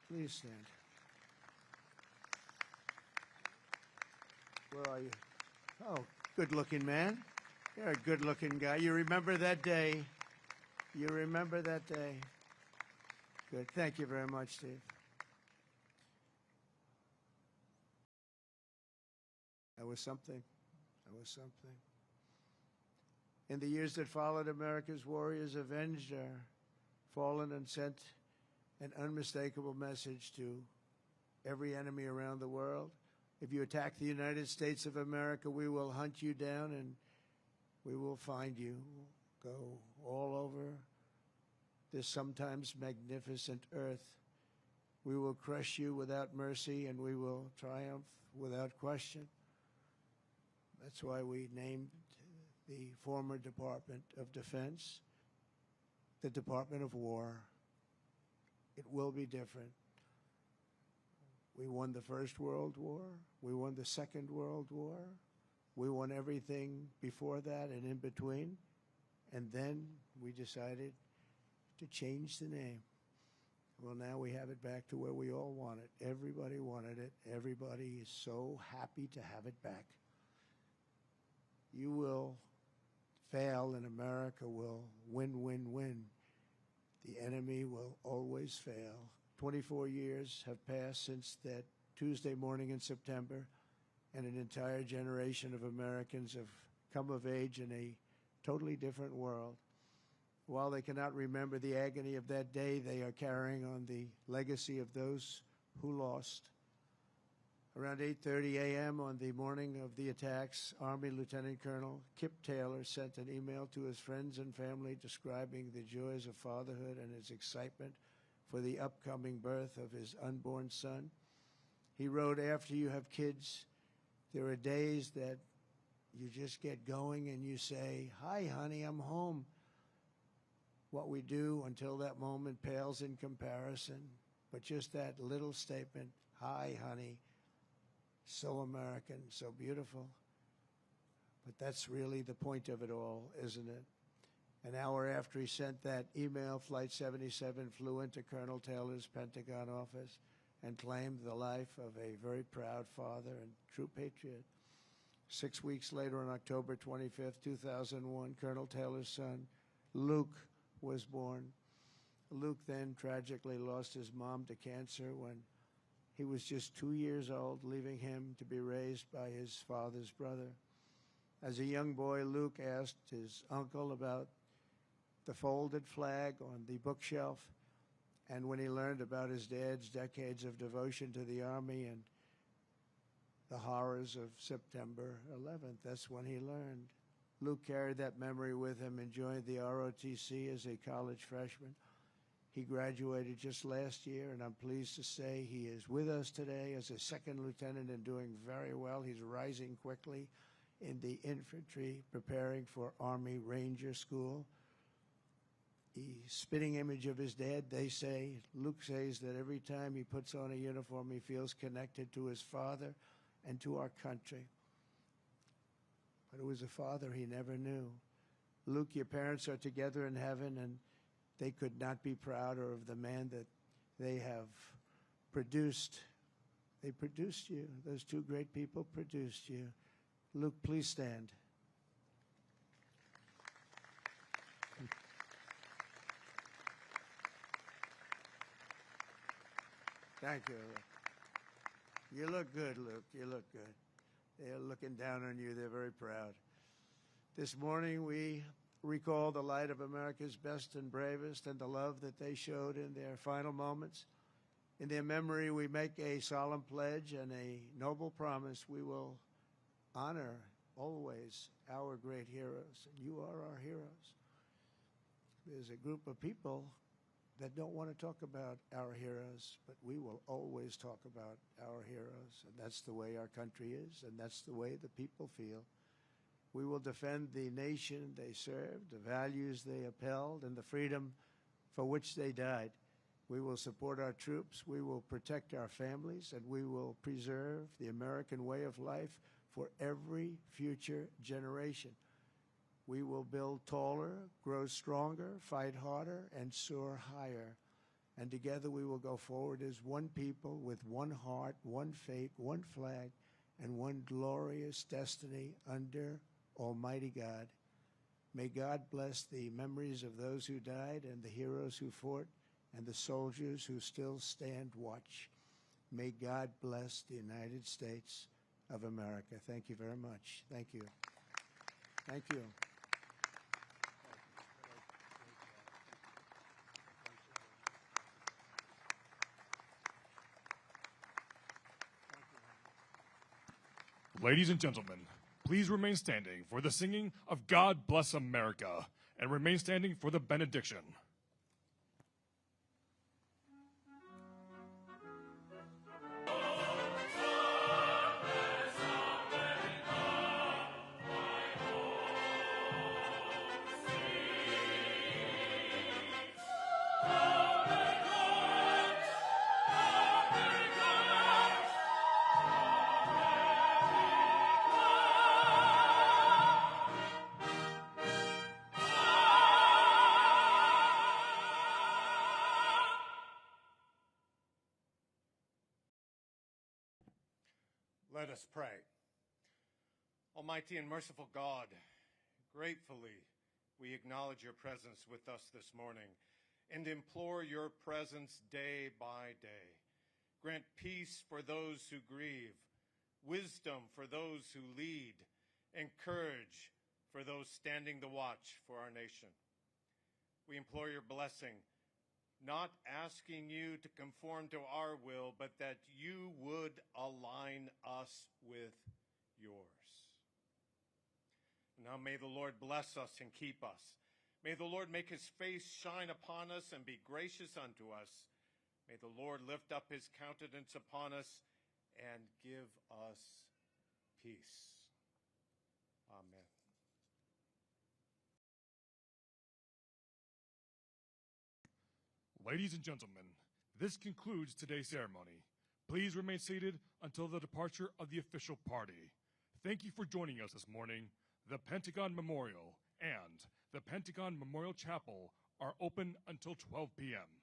Please stand. Where are you? Oh, good-looking man. You're a good-looking guy. You remember that day. You remember that day. Good. Thank you very much, Steve. That was something. That was something. In the years that followed, America's warriors avenged our fallen and sent an unmistakable message to every enemy around the world. If you attack the United States of America, we will hunt you down and we will find you. We'll go all over this sometimes magnificent earth. We will crush you without mercy and we will triumph without question. That's why we named the former Department of Defense the Department of War. It will be different. We won the First World War. We won the Second World War. We won everything before that and in between. And then we decided to change the name. Well, now we have it back to where we all want it. Everybody wanted it. Everybody is so happy to have it back. You will fail and America will win, win, win. The enemy will always fail. 24 years have passed since that Tuesday morning in September, and an entire generation of Americans have come of age in a totally different world. While they cannot remember the agony of that day, they are carrying on the legacy of those who lost. Around 8:30 a.m. on the morning of the attacks, Army Lieutenant Colonel Kip Taylor sent an email to his friends and family describing the joys of fatherhood and his excitement for the upcoming birth of his unborn son. He wrote, "After you have kids, there are days that you just get going and you say, 'Hi, honey, I'm home.' What we do until that moment pales in comparison, but just that little statement, 'Hi, honey,' So American, so beautiful. But that's really the point of it all, isn't it? An hour after he sent that email, Flight 77 flew into Colonel Taylor's Pentagon office and claimed the life of a very proud father and true patriot. 6 weeks later, on October 25th, 2001, Colonel Taylor's son, Luke, was born. Luke then tragically lost his mom to cancer when he was just 2 years old, leaving him to be raised by his father's brother. As a young boy, Luke asked his uncle about the folded flag on the bookshelf, and when he learned about his dad's decades of devotion to the Army and the horrors of September 11th, that's when he learned. Luke carried that memory with him and joined the ROTC as a college freshman. He graduated just last year, and I'm pleased to say he is with us today as a second lieutenant and doing very well. He's rising quickly in the infantry, preparing for Army Ranger School. The spitting image of his dad, they say, Luke says that every time he puts on a uniform, he feels connected to his father and to our country. But it was a father he never knew. Luke, your parents are together in heaven, and they could not be prouder of the man that they have produced. They produced you. Those two great people produced you. Luke, please stand. Thank you. You look good, Luke. You look good. They're looking down on you. They're very proud. This morning, we recall the light of America's best and bravest and the love that they showed in their final moments. In their memory, we make a solemn pledge and a noble promise. We will honor always our great heroes, and you are our heroes. There's a group of people that don't want to talk about our heroes, but we will always talk about our heroes, and that's the way our country is, and that's the way the people feel. We will defend the nation they served, the values they upheld, and the freedom for which they died. We will support our troops, we will protect our families, and we will preserve the American way of life for every future generation. We will build taller, grow stronger, fight harder, and soar higher. And together we will go forward as one people with one heart, one fate, one flag, and one glorious destiny under Almighty God. May God bless the memories of those who died and the heroes who fought and the soldiers who still stand watch. May God bless the United States of America. Thank you very much. Thank you. Thank you. Ladies and gentlemen, please remain standing for the singing of God Bless America, and remain standing for the benediction. Let us pray. Almighty and merciful God, gratefully we acknowledge your presence with us this morning and implore your presence day by day. Grant peace for those who grieve, wisdom for those who lead, and courage for those standing the watch for our nation. We implore your blessing, not asking you to conform to our will, but that you would align us with yours. Now may the Lord bless us and keep us. May the Lord make his face shine upon us and be gracious unto us. May the Lord lift up his countenance upon us and give us peace. Amen. Ladies and gentlemen, this concludes today's ceremony. Please remain seated until the departure of the official party. Thank you for joining us this morning. The Pentagon Memorial and the Pentagon Memorial Chapel are open until 12 p.m.